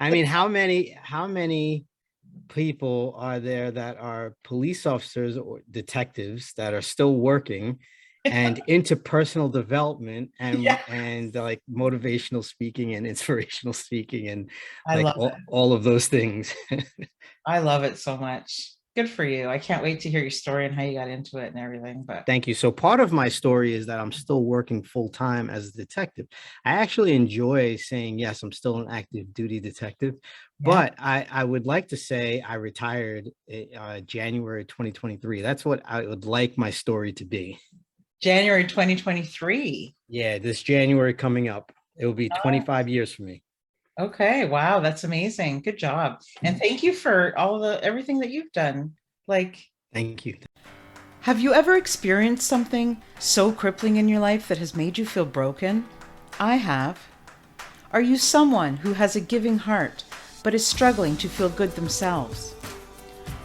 I mean, how many people are there that are police officers or detectives that are still working and into personal development and Yeah, like motivational speaking and inspirational speaking and I like love it. all of those things. I love it so much. Good for you. I can't wait to hear your story and how you got into it and everything. But Thank you. So part of my story is that I'm still working full time as a detective. I actually enjoy saying, yes, I'm still an active duty detective, yeah, but I would like to say I retired January 2023. That's what I would like my story to be. January 2023. Yeah, this January coming up, it will be 25 years for me. Okay, wow, that's amazing. Good job. And thank you for all the everything that you've done. Like, Thank you. have you ever experienced something so crippling in your life that has made you feel broken? I have. Are you someone who has a giving heart but is struggling to feel good themselves?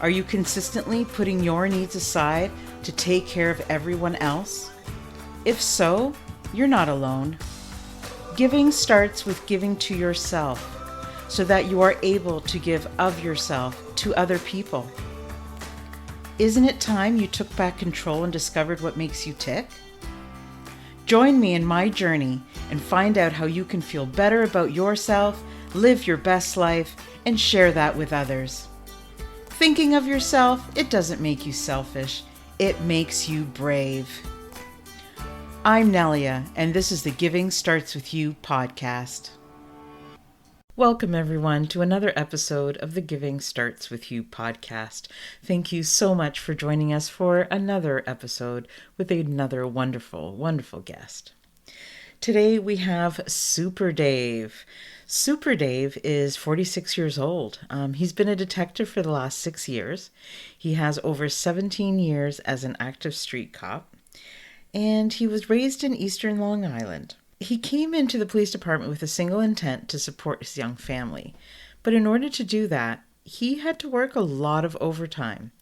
Are you consistently putting your needs aside to take care of everyone else? If so, you're not alone. Giving starts with giving to yourself so that you are able to give of yourself to other people. Isn't it time you took back control and discovered what makes you tick? Join me in my journey and find out how you can feel better about yourself, live your best life, and share that with others. Thinking of yourself, it doesn't make you selfish, it makes you brave. I'm Nelia, and this is the Giving Starts With You podcast. Welcome, everyone, to another episode of the Giving Starts With You podcast. Thank you so much for joining us for another episode with another wonderful, wonderful guest. Today we have Super Dave. Super Dave is 46 years old. He's been a detective for the last 6 years. He has over 17 years as an active street cop, and he was raised in Eastern Long Island. He came into the police department with a single intent to support his young family. But in order to do that, he had to work a lot of overtime.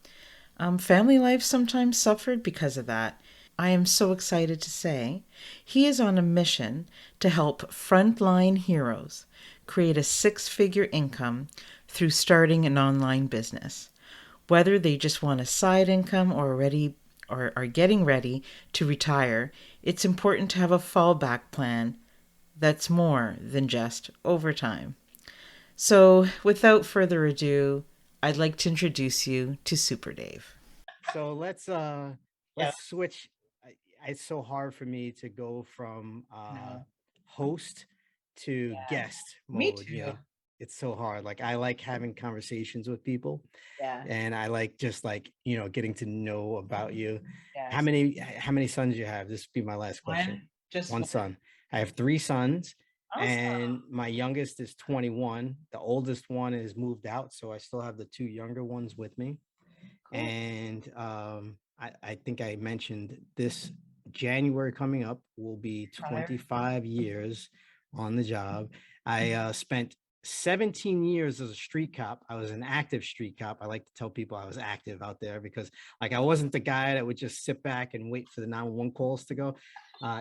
Family life sometimes suffered because of that. I am so excited to say he is on a mission to help Frontline Heroes create a six-figure income through starting an online business. Whether they just want a side income or are getting ready to retire, it's important to have a fallback plan that's more than just overtime. So, without further ado, I'd like to introduce you to Super Dave. So Yeah, let's switch. It's so hard for me to go from no. host to Yeah. guest Me mode, you too. know. It's so hard. Like I like having conversations with people Yeah. and I like just like, getting to know about you. Yes. How many sons you have? This would be my last question. One, just One one. son. I have three sons Awesome. and my youngest is 21. The oldest one is moved out, so I still have the two younger ones with me. Cool. And I think I mentioned this January coming up will be Tyler. 25 years on the job. I spent 17 years as a street cop. I was an active street cop. I like to tell people I was active out there because like I wasn't the guy that would just sit back and wait for the 911 calls to go.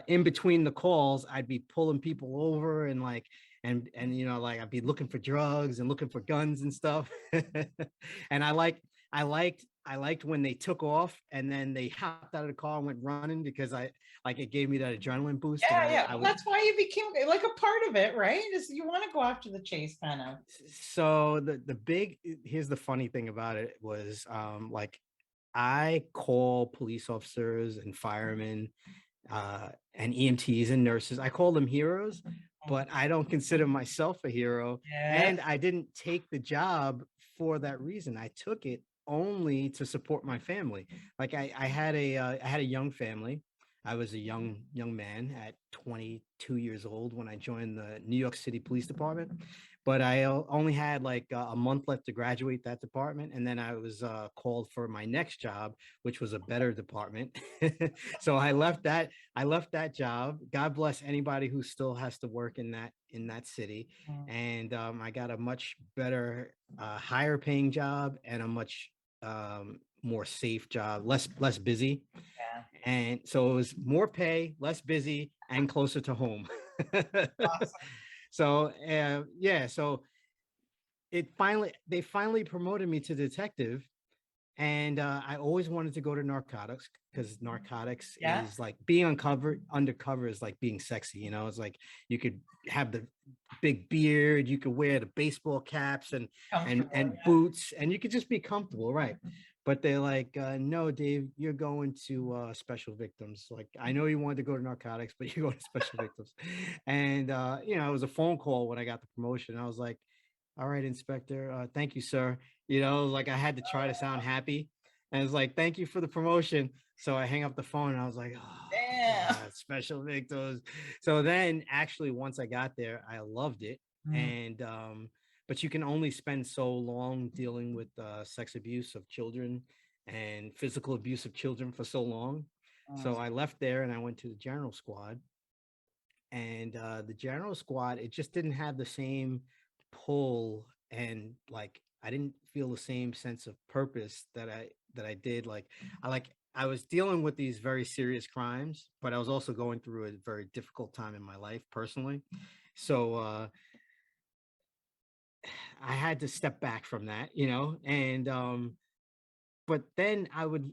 In between the calls, I'd be pulling people over and like and like I'd be looking for drugs and looking for guns and stuff. And I liked when they took off and then they hopped out of the car and went running because I like it gave me that adrenaline boost and Yeah, I yeah. I Well, would that's why you became like a part of it, right? Is you want to go after the chase, kind of. so the big here's the funny thing about it was like I call police officers and firemen and EMTs and nurses. I call them heroes, but I don't consider myself a hero. Yes. And I didn't take the job for that reason. I took it only to support my family. Like I had a young family. I was a young man at 22 years old when I joined the New York City Police Department, but I only had like a month left to graduate that department, and then I was called for my next job, which was a better department. So I left that job. God bless anybody who still has to work in that city. Mm. And I got a much better, higher paying job and a much more safe job, less busy. Yeah. And so it was more pay, less busy, and closer to home. Awesome. So yeah, so they finally promoted me to detective. And I always wanted to go to narcotics because narcotics Yeah. is like being undercover is like being sexy. You know, it's like you could have the big beard, you could wear the baseball caps Comfortable. and boots, and you could just be comfortable, right? But they're like, no, Dave, you're going to special victims. Like, I know you wanted to go to narcotics, but you're going to special victims. And you know, it was a phone call when I got the promotion. I was like, all right, Inspector, thank you, sir. You know, like I had to try to sound happy. And it's like, thank you for the promotion. So I hang up the phone and I was like, oh, Yeah. God, special victims. So then actually, once I got there, I loved it. Mm. And, but you can only spend so long dealing with sex abuse of children and physical abuse of children for so long. So I left there and I went to the general squad. And the general squad, it just didn't have the same pull, and like I didn't feel the same sense of purpose that I did. I was dealing with these very serious crimes, but I was also going through a very difficult time in my life personally. So I had to step back from that, you know, and but then I would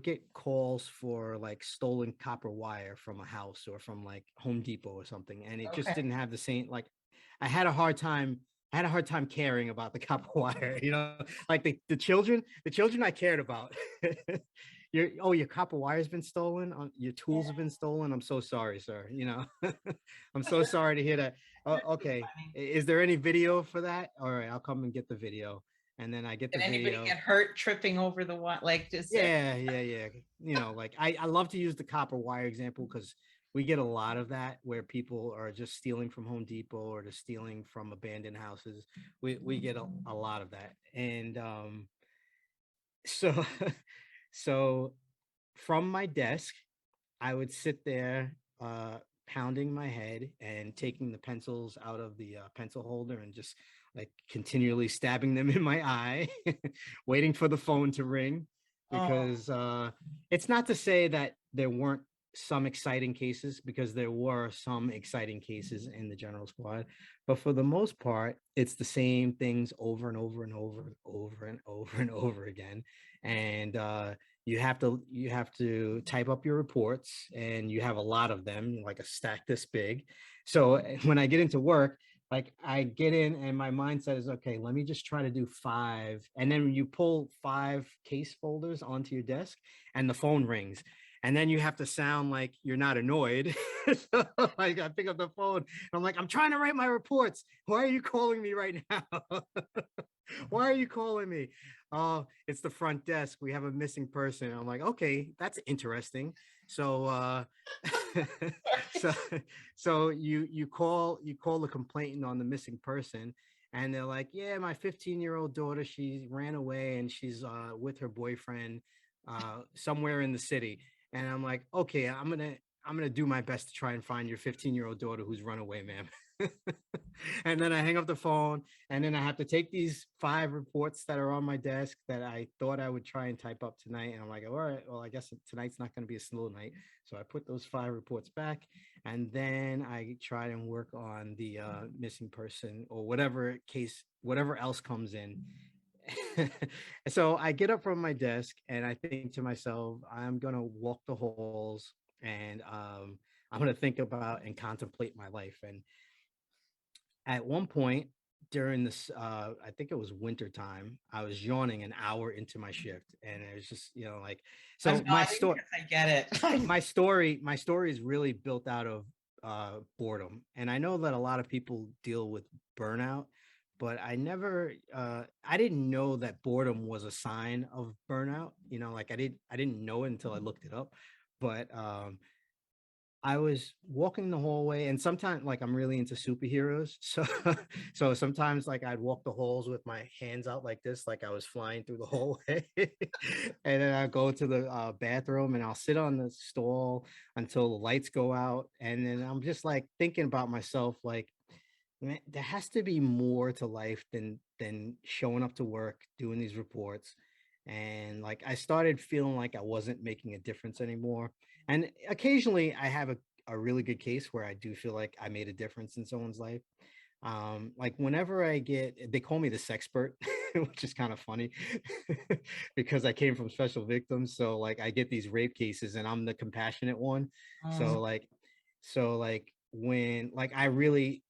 get calls for like stolen copper wire from a house or from like Home Depot or something, and it just Okay. didn't have the same like I had a hard time. I had a hard time caring about the copper wire, you know, like the children I cared about. Your copper wire's been stolen. Your tools have been stolen. I'm so sorry, sir. You know, I'm so sorry to hear that. Oh, okay. Is there any video for that? All right, I'll come and get the video. And then I get the Did anybody video. get hurt tripping over the one? Like, just Yeah. You know, like I love to use the copper wire example because we get a lot of that where people are just stealing from Home Depot or just stealing from abandoned houses. We get a lot of that. And so so from my desk, I would sit there pounding my head and taking the pencils out of the pencil holder and just like continually stabbing them in my eye, waiting for the phone to ring. oh, Because it's not to say that there weren't some exciting cases, because there were some exciting cases in the general squad, but for the most part, it's the same things over and over and over and over and over again. And you have to type up your reports, and you have a lot of them, like a stack this big. So when I get into work, like I get in and my mindset is, okay, let me just try to do five. And then you pull five case folders onto your desk and the phone rings, and then you have to sound like you're not annoyed. So like I pick up the phone and I'm like, I'm trying to write my reports. Why are you calling me right now? Why are you calling me? Oh, it's the front desk. We have a missing person. I'm like, okay, that's interesting. So so you call the complainant on the missing person, and they're like, yeah, my 15-year-old daughter, she ran away and she's with her boyfriend somewhere in the city. And I'm like, okay, I'm gonna do my best to try and find your 15-year-old daughter who's run away, ma'am. And then I hang up the phone, and then I have to take these five reports that are on my desk that I thought I would try and type up tonight. And I'm like, all right, well, I guess tonight's not going to be a slow night. So I put those five reports back, and then I try and work on the missing person or whatever case, whatever else comes in. So I get up from my desk and I think to myself, I'm going to walk the halls, and I'm going to think about and contemplate my life. And at one point during this, I think it was winter time, I was yawning an hour into my shift, and it was just, you know, like, I'm so nodding because I get it. my story is really built out of boredom. And I know that a lot of people deal with burnout, but I didn't know that boredom was a sign of burnout. You know, like I didn't know it until I looked it up. But I was walking the hallway, and sometimes like I'm really into superheroes. So so sometimes like I'd walk the halls with my hands out like this, like I was flying through the hallway. And then I go to the bathroom and I'll sit on the stall until the lights go out. And then I'm just like thinking about myself, like, man, there has to be more to life than showing up to work, doing these reports. And like I started feeling like I wasn't making a difference anymore. And occasionally I have a really good case where I do feel like I made a difference in someone's life. Like whenever they call me the sexpert, which is kind of funny because I came from special victims. So like I get these rape cases and I'm the compassionate one. Mm, So like when like I really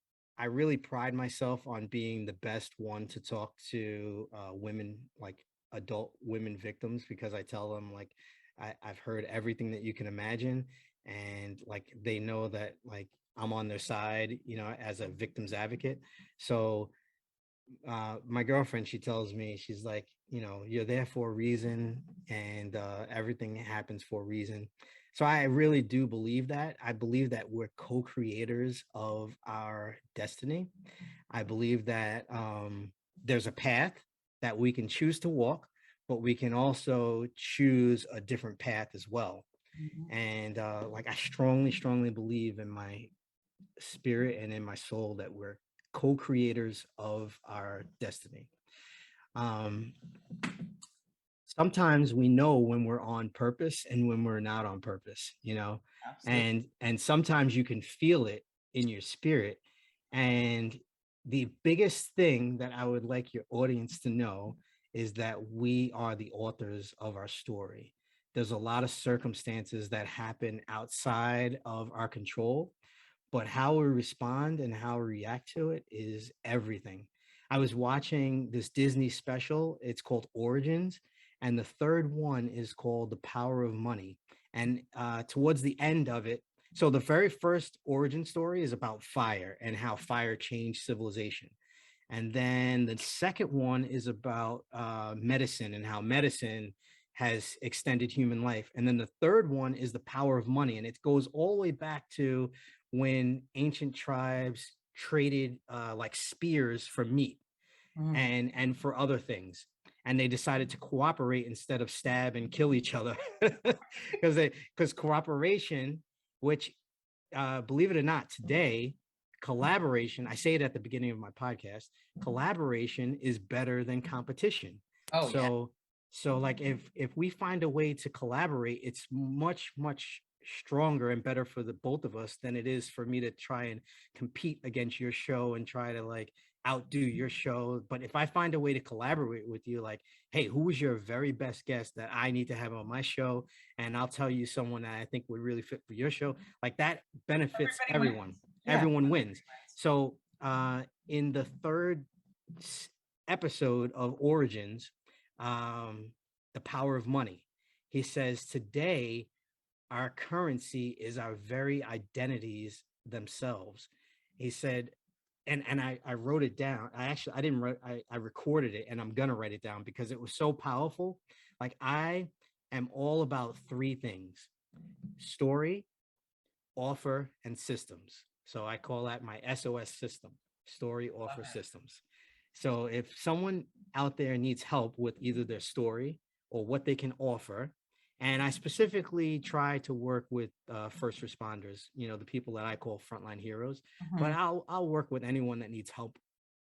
pride myself on being the best one to talk to women, like adult women victims, because I tell them like I've heard everything that you can imagine, and like they know that like I'm on their side, as a victim's advocate. So my girlfriend, she tells me, she's like, you're there for a reason, and everything happens for a reason. So I really do believe that. I believe that we're co-creators of our destiny. I believe that there's a path that we can choose to walk, but we can also choose a different path as well. mhm. And like I strongly, strongly believe in my spirit and in my soul that we're co-creators of our destiny. Um, Sometimes we know when we're on purpose and when we're not on purpose, Absolutely. and sometimes you can feel it in your spirit. And the biggest thing that I would like your audience to know is that we are the authors of our story. There's a lot of circumstances that happen outside of our control, but how we respond and how we react to it is everything. I was watching this Disney special. It's called Origins, and the third one is called The Power of Money. And towards the end of it, so the very first origin story is about fire and how fire changed civilization. And then the second one is about medicine and how medicine has extended human life. And then the third one is the power of money. And it goes all the way back to when ancient tribes traded like spears for meat Mm, and for other things. And they decided to cooperate instead of stab and kill each other because cooperation, which believe it or not, today, collaboration, I say it at the beginning of my podcast, collaboration is better than competition. oh yeah. So like if we find a way to collaborate, it's much, much stronger and better for the both of us than it is for me to try and compete against your show and try to like outdo your show. But if I find a way to collaborate with you, like, hey, who is your very best guest that I need to have on my show? And I'll tell you someone that I think would really fit for your show. Like that benefits Everybody everyone. wins. Yeah. Everyone wins. So in the third episode of Origins, The Power of Money, he says, today our currency is our very identities themselves. He said, and I wrote it down. I didn't write, I recorded it, and I'm gonna write it down because it was so powerful. Like I am all about three things: story, offer, and systems. So I call that my SOS system: story, Love offer, it. systems. So if someone out there needs help with either their story or what they can offer, and I specifically try to work with first responders, the people that I call frontline heroes, but Mhm. I'll work with anyone that needs help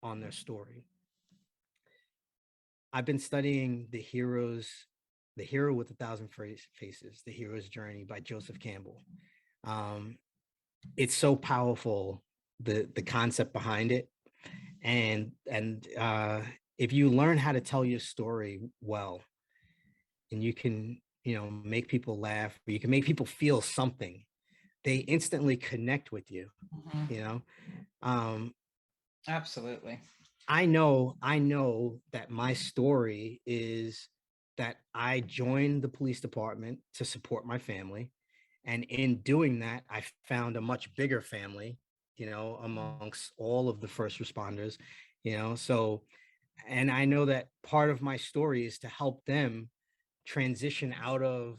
on their story. I've been studying the hero with a thousand faces, the hero's journey by Joseph Campbell. Um, it's so powerful, the concept behind it, and if you learn how to tell your story well, and you can make people laugh, or you can make people feel something, they instantly connect with you. Mhm. you know um Absolutely. I know that my story is that I joined the police department to support my family. And in doing that, I found a much bigger family, amongst all of the first responders, so, and I know that part of my story is to help them transition out of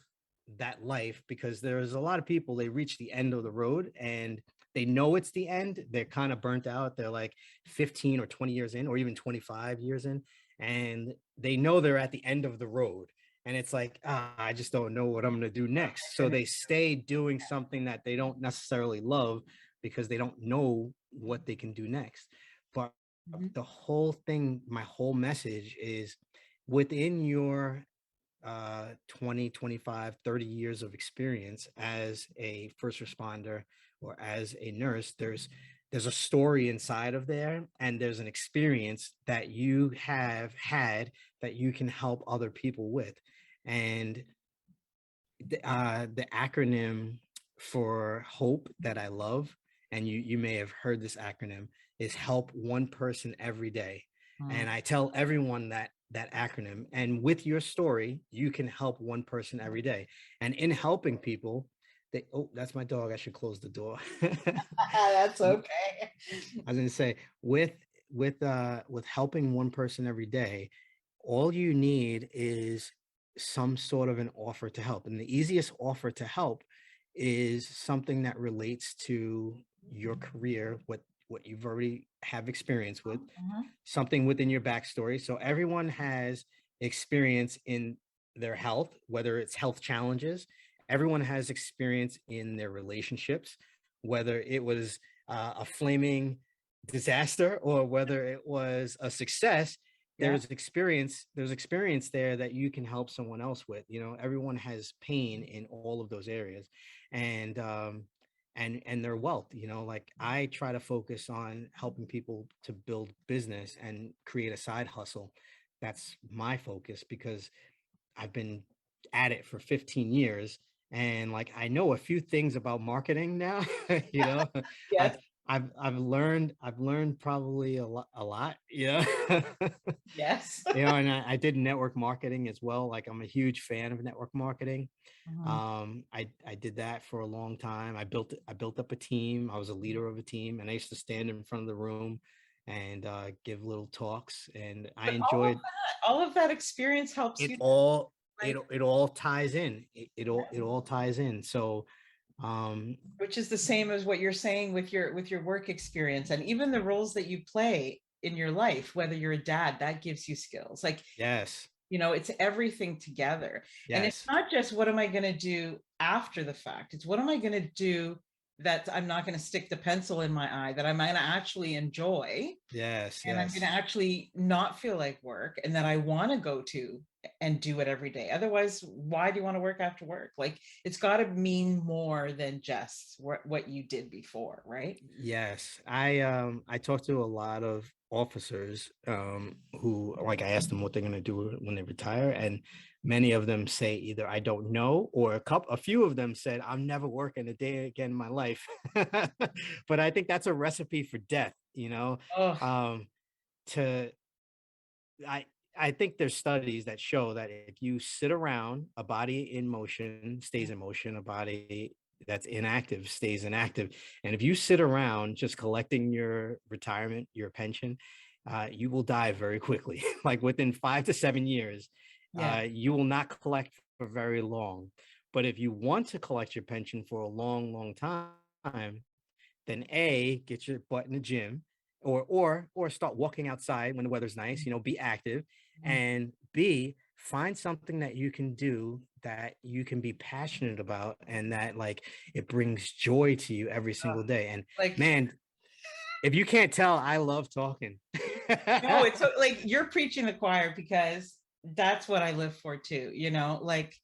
that life, because there's a lot of people, they reach the end of the road and they know it's the end. They're kind of burnt out. They're like 15 or 20 years in, or even 25 years in, and they know they're at the end of the road. And it's like, I just don't know what I'm going to do next. So they stay doing something that they don't necessarily love because they don't know what they can do next. But Mhm. the whole thing, my whole message is within your 20, 25, 30 years of experience as a first responder or as a nurse, there's a story inside of there, and there's an experience that you have had that you can help other people with. And the acronym for hope that I love, and you may have heard this acronym, is help one person every day. Mm. And I tell everyone that acronym, and with your story, you can help one person every day. And in helping people, they, oh, that's my dog. I should close the door. That's I okay. was gonna say, with helping one person every day, all you need is some sort of an offer to help. And the easiest offer to help is something that relates to your career, what you've already have experience with, Mhm. something within your backstory. So everyone has experience in their health, whether it's health challenges. Everyone has experience in their relationships, whether it was a flaming disaster or whether it was a success. Yeah. There's experience there that you can help someone else with. You know, everyone has pain in all of those areas. And and their wealth. You know, like I try to focus on helping people to build business and create a side hustle. That's my focus because I've been at it for 15 years, and like I know a few things about marketing now. You know, I Yes. I've learned probably a lot. Yeah. Yes. You know, and I did network marketing as well. Like I'm a huge fan of network marketing. Mhm. I did that for a long time. I built up a team. I was a leader of a team, and I used to stand in front of the room and give little talks. And I But all of enjoyed that, all of that experience helps it you, all. It like, it all ties in. It all ties in. So um, which is the same as what you're saying with your work experience and even the roles that you play in your life, whether you're a dad, that gives you skills. Like, yes, it's everything together. And it's yes, not just what am I going to do after the fact, it's what am I going to do that I'm not going to stick the pencil in my eye, that I'm going to actually enjoy, yes, and I'm going yes. to actually not feel like work, and that I want to go to and do it every day. Otherwise, why do you want to work after work? Like, it's got to mean more than just what you did before, right? Yes, I talked to a lot of officers who, like, I asked them what they're going to do when they retire, and many of them say either I don't know, or a few of them said I'm never working a day again in my life. But I think that's a recipe for death, you know. Oh, Um to I I think there's studies that show that if you sit around, a body in motion stays in motion, a body that's inactive stays inactive. And if you sit around just collecting your retirement, your pension, you will die very quickly. Like within 5 to 7 years, yeah. you will not collect for very long. But if you want to collect your pension for a long, long time, then A, get your butt in the gym, or start walking outside when the weather's nice, you know, be active. And B, find something that you can do that you can be passionate about and that like it brings joy to you every single day. And Like, man, if you can't tell, I love talking. no, it's like you're preaching the choir, because that's what I live for too, like,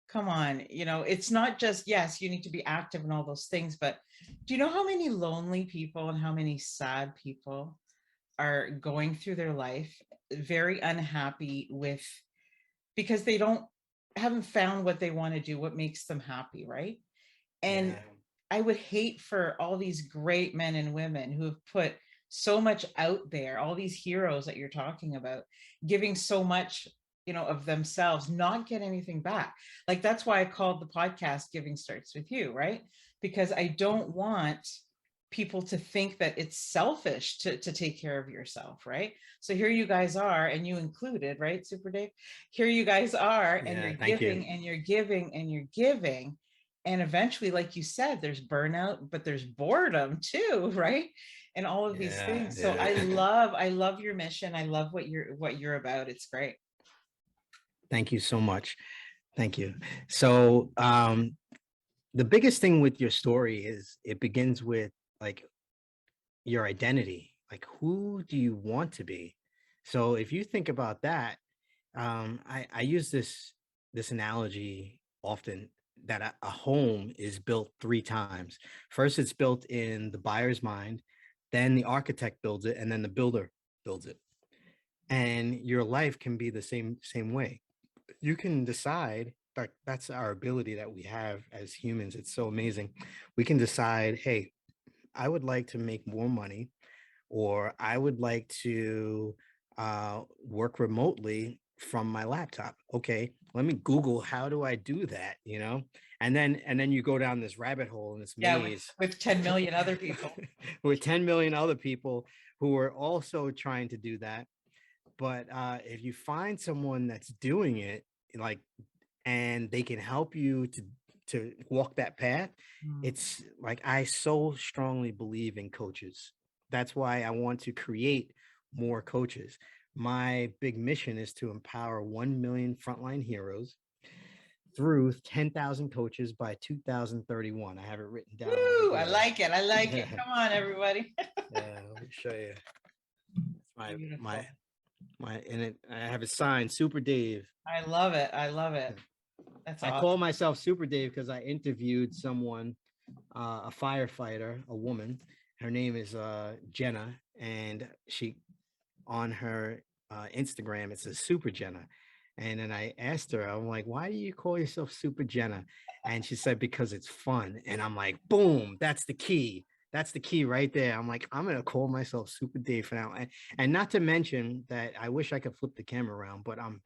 come on, it's not just, yes, you need to be active and all those things, but do you know how many lonely people and how many sad people are going through their life very unhappy with, because they don't haven't found what they want to do, what makes them happy, right? And Yeah. I would hate for all these great men and women who have put so much out there, all these heroes that you're talking about, giving so much, of themselves, not get anything back. Like, that's why I called the podcast Giving Starts With You, right? Because I don't want people to think that it's selfish to take care of yourself, right? So here you guys are, and you included, right, Super Dave? Here you guys are, and Yeah. you're Thank you. giving and you're giving and you're giving, and eventually, like you said, there's burnout, but there's boredom too, right? And all of these Yeah. things. So I Yeah. love, I love your mission. I love what you're about. It's great. Thank you so much. Thank you. So, the biggest thing with your story is it begins with like your identity. Like, who do you want to be? So if you think about that, I use this analogy often, that a home is built three times. First, it's built in the buyer's mind. then the architect builds it, and then the builder builds it. And your life can be the same way. You can decide, that that's our ability that we have as humans. It's so amazing. We can decide, hey, I would like to make more money, or I would like to work remotely from my laptop. Okay, let me Google, how do I do that? And then you go down this rabbit hole and this Yeah, maze with 10 million other people. with 10 million other people who are also trying to do that. But if you find someone that's doing it, like, and they can help you to walk that path, Mm. it's like, I so strongly believe in coaches. That's why I want to create more coaches. My big mission is to empower 1 million frontline heroes through 10,000 coaches by 2031. I have it written down over Woo, I here. like it. I like it. Yeah, Come on, everybody. let me show you. It's my Beautiful. my my and I have it signed Super Dave. I love it. I love it. That's I awesome. call myself Super Dave because I interviewed someone, a firefighter, a woman. Her name is Jenna, and she, on her Instagram, it says Super Jenna. And then I asked her, I'm like, why do you call yourself Super Jenna? And she said, because it's fun. And I'm like, boom, that's the key. That's the key right there. I'm like, I'm gonna call myself Super Dave for now. And not to mention that I wish I could flip the camera around, but I'm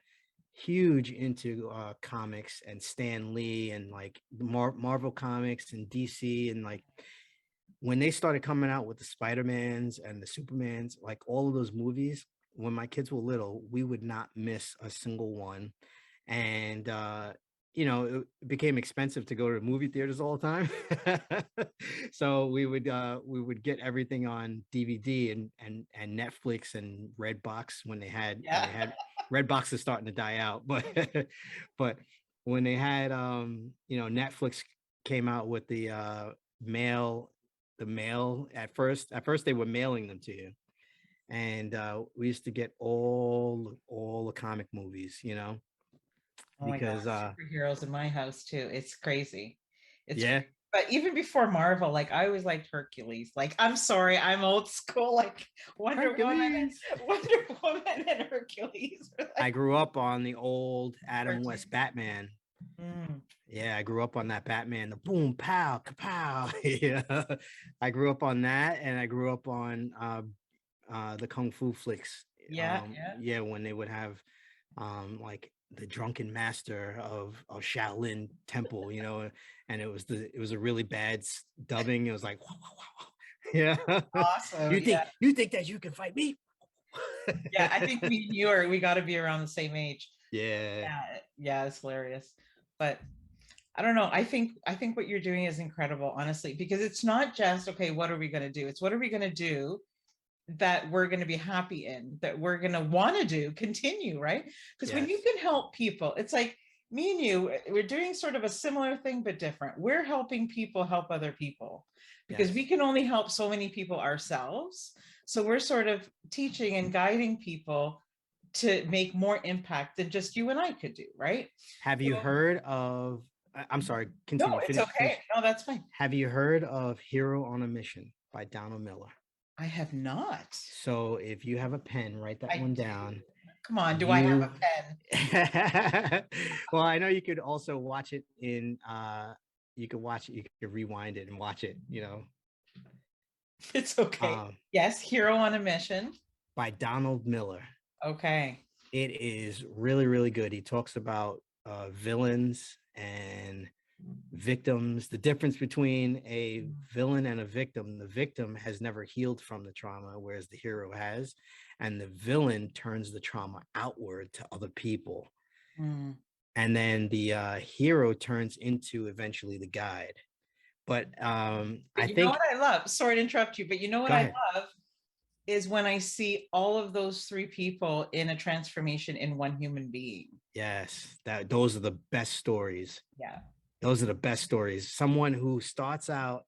huge into comics and Stan Lee and like Marvel comics and DC, and like when they started coming out with the Spider-Mans and the Supermans, like all of those movies, when my kids were little, we would not miss a single one. And it became expensive to go to movie theaters all the time. So we would get everything on DVD and Netflix and Redbox when they had Redbox is starting to die out, but but when they had Netflix came out with the mail. At first they were mailing them to you, and we used to get all the comic movies, Oh my God, because superheroes in my house too. It's crazy. It's yeah, crazy. But even before Marvel, like I always liked Hercules. Like I'm sorry, I'm old school. Like Wonder Woman, Hercules. Wonder Woman and Hercules are I like grew up on the old Adam West cartoons. Batman. Mm. Yeah, I grew up on that Batman, the boom, pow, kapow. Yeah, I grew up on that, and I grew up on the kung fu flicks. Yeah, yeah. Yeah, when they would have like the drunken master of Shaolin Temple, and it was a really bad dubbing. It was like, wow, wow, wow. Yeah. Awesome. you think that you can fight me? Yeah, I think me and you we got to be around the same age. Yeah. Yeah, yeah, it's hilarious. But I don't know. I think what you're doing is incredible, honestly, because it's not just okay, what are we going to do? It's what are we going to do that we're going to be happy in, that we're going to want to do, continue, right? Because when you Yes. can help people, it's like me and you, we're doing sort of a similar thing, but different. We're helping people help other people because we Yes. can only help so many people ourselves. So we're sort of teaching and guiding people to make more impact than just you and I could do, right? Have you So, heard of? I'm sorry. no, Continue. it's Finish. okay. Finish. No, that's fine. Have you heard of Hero on a Mission by Donald Miller? I have not. So if you have a pen, write that I one do. down. Come on, do I have You a pen? well, I know you could also watch it in you could watch it, you could rewind it and watch it, It's okay. um Yes, hero on a mission. by Donald Miller. Okay. It is really, really good. He talks about villains and victims, the difference between a villain and a victim. The victim has never healed from the trauma, whereas the hero has, and the villain turns the trauma outward to other people. Mm. And then the hero turns into eventually the guide. But But I you know think, what I love? Sorry to interrupt you, but you know what go I ahead. love is when I see all of those three people in a transformation in one human being. Yes, those are the best stories. Yeah. Those are the best stories. Someone who starts out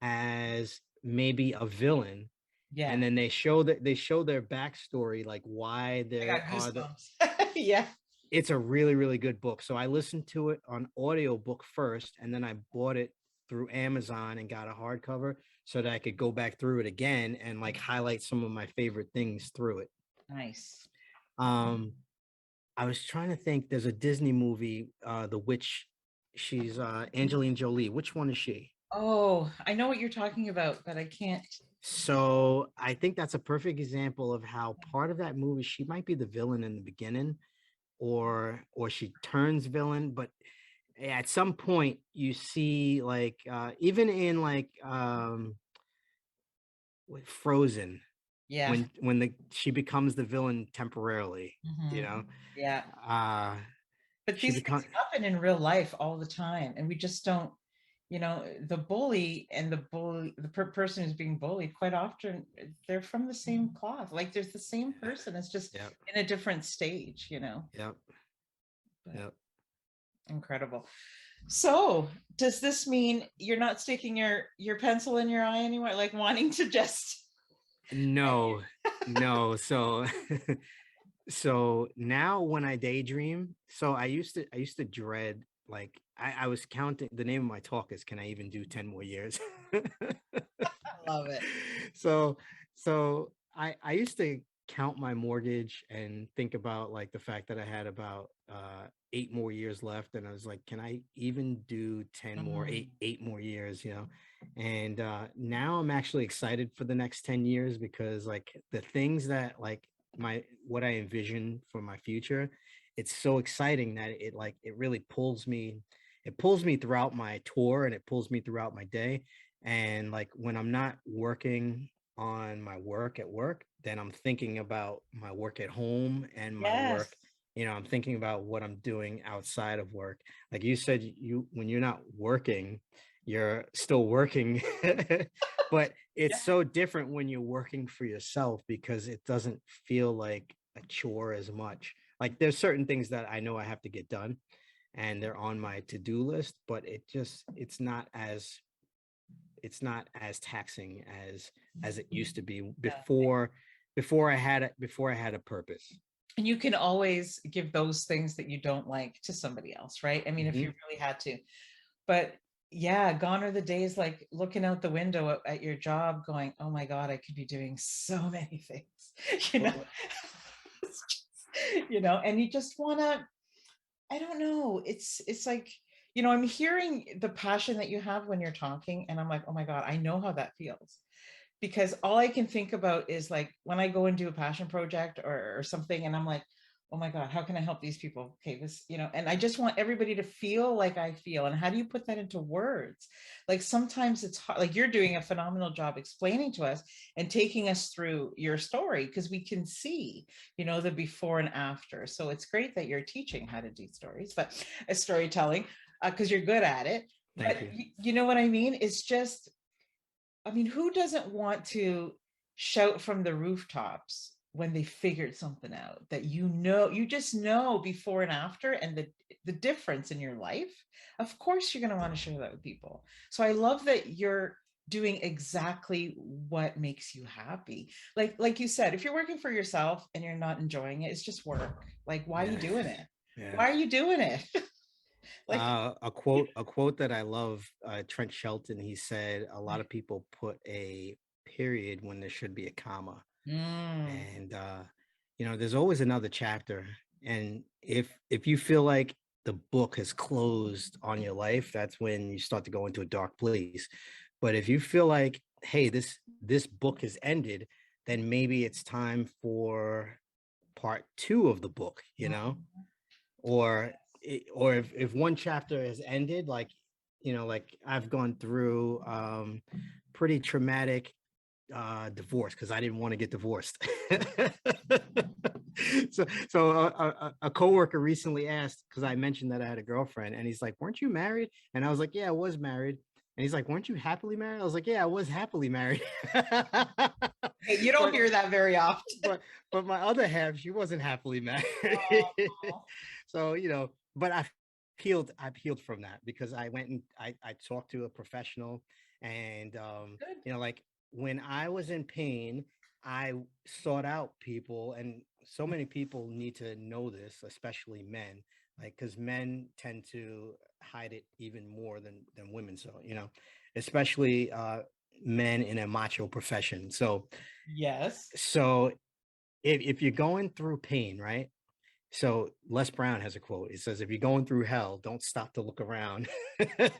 as maybe a villain, and Yeah. then they show their backstory, like why I they got are the. goosebumps. Yeah. It's a really, really good book. So I listened to it on audio book first, and then I bought it through Amazon and got a hardcover so that I could go back through it again and like highlight some of my favorite things through it. Nice. Um, I was trying to think. There's a Disney movie, The Witch. She's Angelina Jolie. Which one is she? Oh, I know what you're talking about, but I can't. So I think that's a perfect example of how part of that movie she might be the villain in the beginning, or she turns villain, but at some point you see like even in like with Frozen Yeah. when the she becomes the villain temporarily, you Mhm. know, Yeah. uh But she these things become happen in real life all the time, and we just don't, the bully and the person who's being bullied, quite often they're from the same cloth. Like there's the same person, it's just yep, in a different stage. yep, But yep. incredible. So, does this mean you're not sticking your pencil in your eye anymore, like wanting to just No, no. So so now when I daydream, so I used to dread, like I was counting. The name of my talk is "Can I even do 10 more years?" I love it. so so I used to count my mortgage and think about like the fact that I had about 8 more years left, and I was like, can I even do 10 more, Mhm. eight more years, and now I'm actually excited for the next 10 years because like the things that like my what I envision for my future, it's so exciting that it really pulls me throughout my tour, and it pulls me throughout my day. And like when I'm not working on my work at work, then I'm thinking about my work at home and my Yes. work. I'm thinking about what I'm doing outside of work. Like you said, you when you're not working, you're still working. But it's Yeah. so different when you're working for yourself because it doesn't feel like a chore as much. Like there's certain things that I know I have to get done and they're on my to-do list, but it's not as taxing as it used to be Yeah. before I had a purpose. And you can always give those things that you don't like to somebody else, right? I mean, if you Mhm. really had to. But yeah, gone are the days like looking out the window at your job going, oh my God, I could be doing so many things, you know, Well, It's and you just want to, I don't know. It's like, I'm hearing the passion that you have when you're talking, and I'm like, oh my God, I know how that feels. Because all I can think about is like when I go and do a passion project or something, and I'm like, oh my God, how can I help these people? Okay, and I just want everybody to feel like I feel. And how do you put that into words? Like sometimes it's hard, like you're doing a phenomenal job explaining to us and taking us through your story because we can see, the before and after. So it's great that you're teaching how to do stories, but storytelling, because you're good at it. thank But you. you know what I mean? It's just, I mean, who doesn't want to shout from the rooftops when they figured something out that you just know before and after and the difference in your life? Of course you're going to want to share that with people. So I love that you're doing exactly what makes you happy. Like you said, if you're working for yourself and you're not enjoying it, it's just work. Like why are you Yeah. doing it? Yeah. Why are you doing it? Like A quote that I love, Trent Shelton, he said, a lot of people put a period when there should be a comma. mm, And there's always another chapter. And if you feel like the book has closed on your life, that's when you start to go into a dark place. But if you feel like, hey, this book has ended, then maybe it's time for part two of the book, or if one chapter has ended, like like I've gone through pretty traumatic divorce because I didn't want to get divorced. So a coworker recently asked, because I mentioned that I had a girlfriend, and he's like, weren't you married? And I was like, yeah, I was married. And he's like, weren't you happily married? I was like, yeah, I was happily married. hey, you don't but hear that very often. but but my other half, she wasn't happily married. Oh, So but I've healed from that because I went and I talked to a professional, and good. like when I was in pain, I sought out people, and so many people need to know this, especially men, like because men tend to hide it even more than women. So, especially men in a macho profession. Yes. So if you're going through pain, right? So Les Brown has a quote. It says, "If you're going through hell, don't stop to look around." Love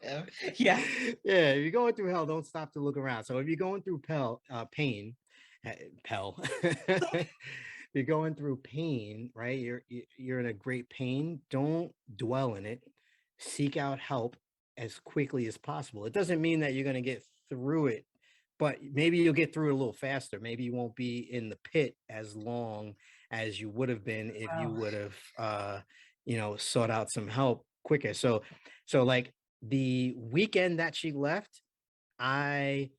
him. Yeah. Yeah, if you're going through hell, don't stop to look around. So if you're going through pain, hell, if you're going through pain, right? You're in a great pain. Don't dwell in it. Seek out help as quickly as possible. It doesn't mean that you're going to get through it, but maybe you'll get through it a little faster. Maybe you won't be in the pit as long as you would have been if you Wow. would have, sought out some help quicker. So like the weekend that she left, I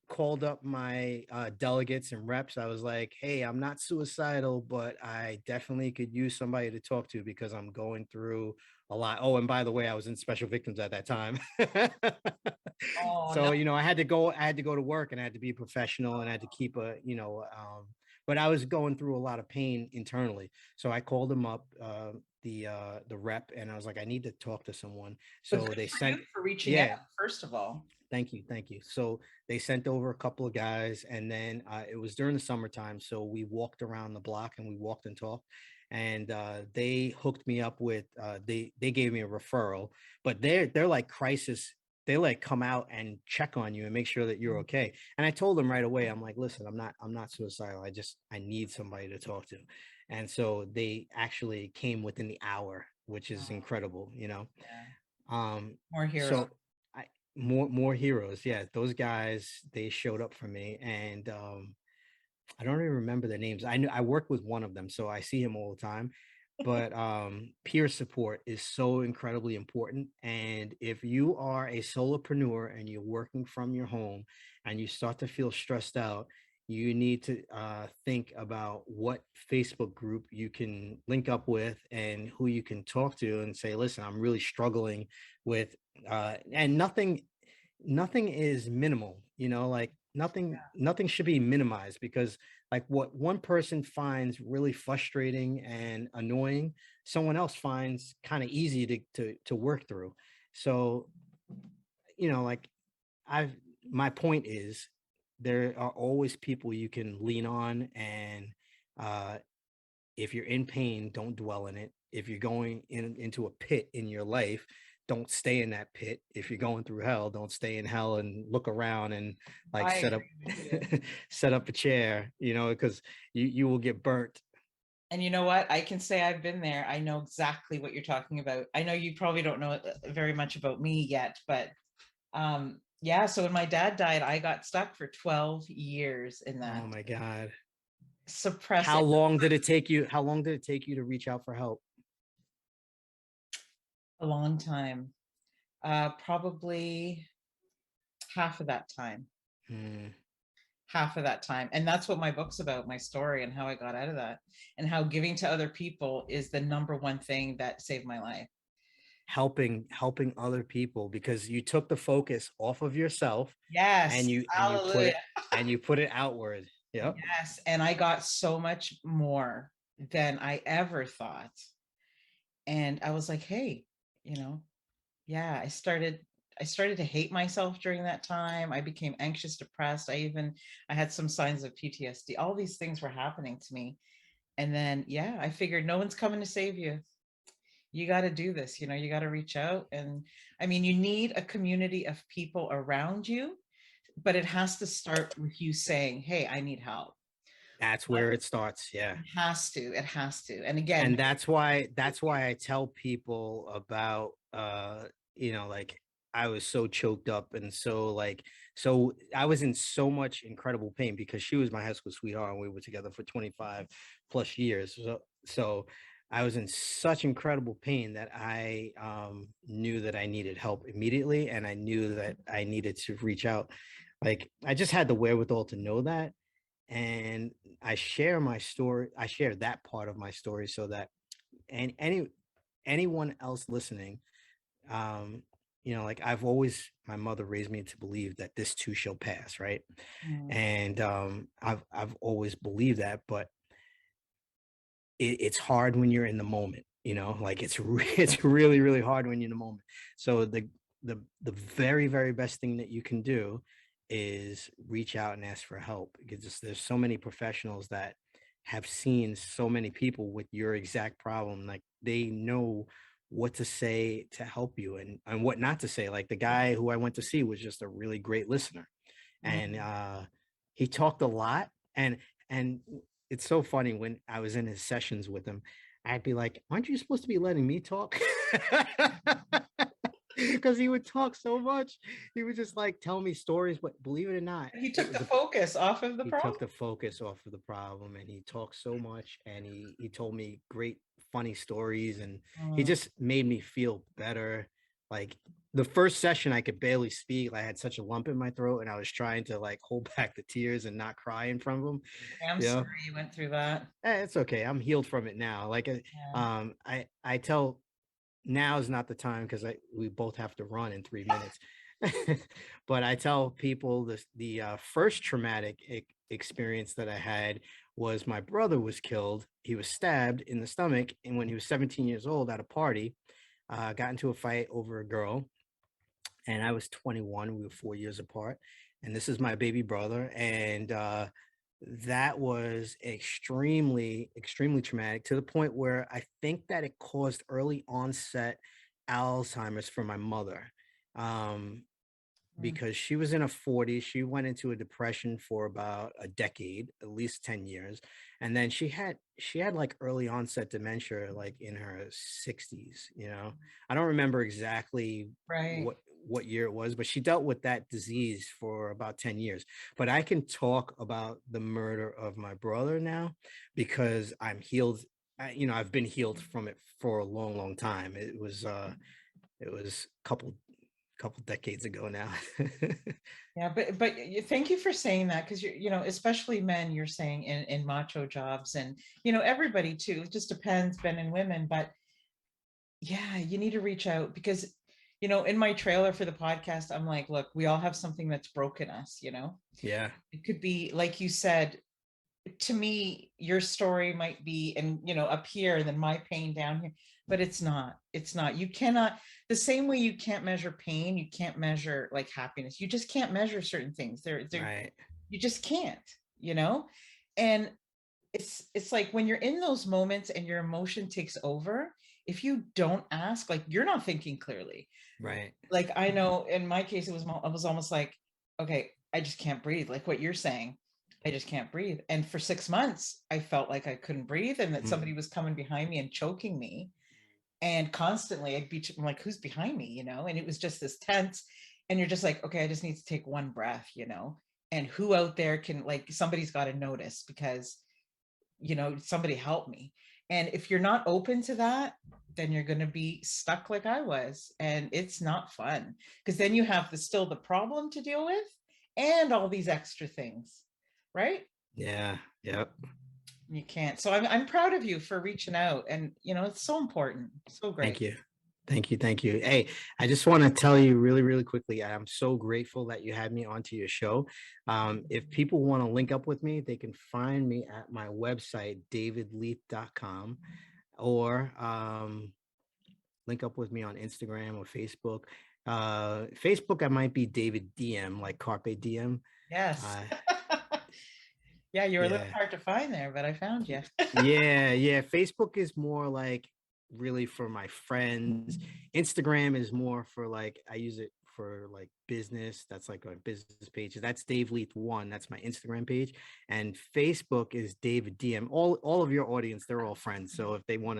called up my delegates and reps. I was like, "Hey, I'm not suicidal, but I definitely could use somebody to talk to because I'm going through a lot." Oh, and by the way, I was in special victims at that time. Oh no. So, I had to go to work, and I had to be professional, and I had to keep but I was going through a lot of pain internally. So I called him up, the rep, and I was like, "I need to talk to someone." But So good they for you sent, for reaching out, yeah, first of all. thank you, thank you. So they sent over a couple of guys, and then it was during the summertime, so we walked around the block and we walked and talked, and they hooked me up with they gave me a referral, but they're like crisis. They like come out and check on you and make sure that you're okay. And I told them right away, I'm like, listen, I'm not suicidal. I need somebody to talk to. And so they actually came within the hour, which is Oh, incredible, yeah. um, More hero. so I more heroes. Yeah, those guys, they showed up for me, and I don't even remember their names. I knew I worked with one of them, so I see him all the time. But peer support is so incredibly important. And if you are a solopreneur and you're working from your home and you start to feel stressed out, you need to think about what Facebook group you can link up with and who you can talk to and say, listen, I'm really struggling with and nothing is minimal, like nothing should be minimized, because like what one person finds really frustrating and annoying, someone else finds kind of easy to work through. So, like I've my point is, there are always people you can lean on, and uh if you're in pain, don't dwell in it. If you're going into a pit in your life, don't stay in that pit. If you're going through hell, don't stay in hell and look around and like I set up agree with you. set up a chair, because you will get burnt. And you know what? I can say I've been there. I know exactly what you're talking about. I know you probably don't know very much about me yet, but yeah, so when my dad died, I got stuck for 12 years in Oh that my God. suppressing How long did it take you to reach out for help? a long time. Probably half of that time. Hmm. Half of that time. And that's what my book's about, my story and how I got out of that, and how giving to other people is the number one thing that saved my life. Helping other people, because you took the focus off of yourself, and Yes. you put Hallelujah. it outward. Yep. Yes. And I got so much more than I ever thought. And I was like, hey, you know, yeah, I started to hate myself during that time. I became anxious, depressed. I had some signs of PTSD. All these things were happening to me. And then yeah, I figured no one's coming to save you. You got to do this, you got to reach out. And I mean, you need a community of people around you, but it has to start with you saying, hey, I need help. That's where it starts. Yeah. It has to. And again, And that's why I tell people about like I was so choked up, and so I was in so much incredible pain because she was my high school sweetheart and we were together for 25 plus years. So I was in such incredible pain that I knew that I needed help immediately, and I knew that I needed to reach out. Like I just had the wherewithal to know that, and I share that part of my story so that and anyone else listening, um like my mother raised me to believe that this too shall pass, right? mm, And I've always believed that, but it's hard when you're in the moment. like it's really, really hard when you're in the moment. So the very, very best thing that you can do is reach out and ask for help, because there's so many professionals that have seen so many people with your exact problem. Like, they know what to say to help you, and what not to say. Like, the guy who I went to see was just a really great listener, and Mm. he talked a lot. And it's so funny, when I was in his sessions with him, I'd be like, aren't you supposed to be letting me talk? Because he would talk so much. He would just like tell me stories, but believe it or not, He it took the was a focus off of the he took problem. the focus off of the problem, and he talked so much, and he told me great funny stories, and he Mm. just made me feel better. Like, the first session I could barely speak. I had such a lump in my throat, and I was trying to like hold back the tears and not cry in front of him. Yeah, I'm You know, sorry you went through that. It's okay. I'm healed from it now. Like, Yeah. I tell, now is not the time, because we both have to run in 3 minutes. But I tell people this: the first traumatic experience that I had was, my brother was killed. He was stabbed in the stomach, and when he was 17 years old, at a party, got into a fight over a girl, and I was 21. We were 4 years apart, and this is my baby brother. And that was extremely, extremely traumatic, to the point where I think that it caused early onset Alzheimer's for my mother. Um, Mm. because she was in her 40s. She went into a depression for about a decade, at least 10 years. And then she had like early onset dementia, like in her 60s. I don't remember exactly Right. what year it was, but she dealt with that disease for about 10 years. But I can talk about the murder of my brother now, because I'm healed. I've been healed from it for a long, long time. It was a couple decades ago now. Yeah, but thank you for saying that, because especially men, you're saying in macho jobs, and everybody too. It just depends, men and women, but yeah, you need to reach out, because in my trailer for the podcast, I'm like, look, we all have something that's broken us. Yeah, It could be, like you said, to me, your story might be, and up here, and then my pain down here, but it's not. You cannot, the same way you can't measure pain, you can't measure like happiness. You just can't measure certain things. They're right. you just can't. And it's like, when you're in those moments and your emotion takes over, if you don't ask, like, you're not thinking clearly. Right. Like, I know in my case, it was almost like, okay, I just can't breathe, like what you're saying. I just can't breathe. And for 6 months I felt like I couldn't breathe, and that Mm. somebody was coming behind me and choking me. And constantly I'm like, who's behind me? And it was just this tense. And you're just like, okay, I just need to take one breath. And who out there can, like, somebody's got to notice, because somebody help me. And if you're not open to that, then you're going to be stuck like I was, and it's not fun, because then you have still the problem to deal with, and all these extra things, right? Yeah. Yep. You can't. So I'm proud of you for reaching out, and it's so important, so Thank great. you. Thank you. Thank you. Hey, I just want to tell you really, really quickly, I'm so grateful that you had me onto your show. If people want to link up with me, they can find me at my website, davidleath.com, or link up with me on Instagram or Facebook. Facebook, I might be David DM, like Carpe Diem. Yes. Uh, Yeah, you were a little yeah. hard to find there, but I found you. Yeah, yeah. Facebook is more like really for my friends. Instagram is more for like, I use it for like business. That's like my business page. That's Dave Leath one. That's my Instagram page. And Facebook is David DM. All of your audience, they're all friends. So if they Yes, want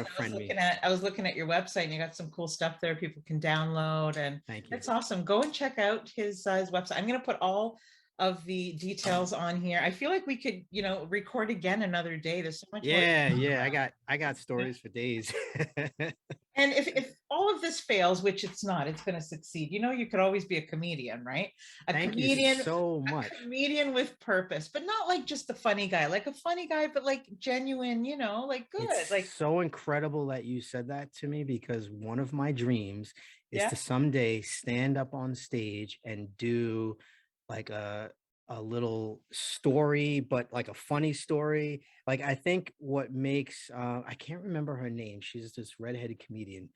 and to friend me, I was looking at your website, and you got some cool stuff there people can download, and thank you. it's awesome. Go and check out his website. I'm going to put all of the details on here. I feel like we could, record again another day. There's so much more to Yeah, talk yeah. I about. got I got stories for days. And if all of this fails, which it's not, it's going to succeed. You could always be a comedian, right? A Thank you comedian, so a much. comedian with purpose, but not like just a funny guy, like a funny guy, but like genuine, like It's good, like, so incredible that you said that to me, because one of my dreams is yeah. to someday stand up on stage and do like a little story, but like a funny story. Like I think what makes I can't remember her name. She's this redheaded comedian.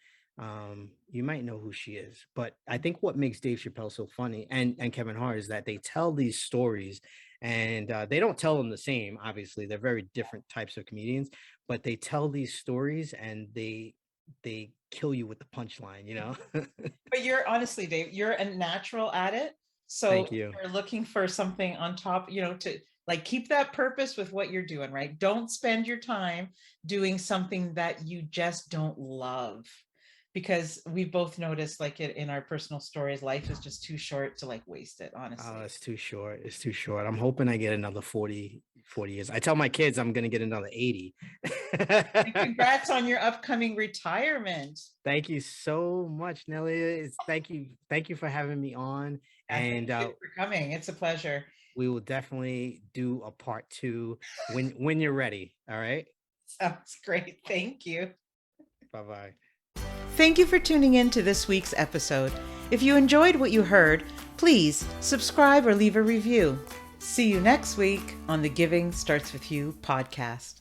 You might know who she is, but I think what makes Dave Chappelle so funny and Kevin Hart is that they tell these stories and they don't tell them the same. Obviously, they're very different types of comedians, but they tell these stories and they kill you with the punchline, you know. But you're honestly, Dave, you're a natural at it. So Thank you. you're looking for something on top, to like keep that purpose with what you're doing, right? Don't spend your time doing something that you just don't love. Because we both noticed, like it in our personal stories, life is just too short to like waste it, Oh, honestly. it's too short. It's too short. I'm hoping I get another 40 years. I tell my kids I'm going to get another 80. And congrats on your upcoming retirement. Thank you so much, Nelly. Thank you. Thank you for having me on. Yeah, And thank you for coming. It's a pleasure. we will definitely do a part two when you're ready. All right. Sounds great. Thank you. Bye-bye. Thank you for tuning in to this week's episode. If you enjoyed what you heard, please subscribe or leave a review. See you next week on the Giving Starts With You podcast.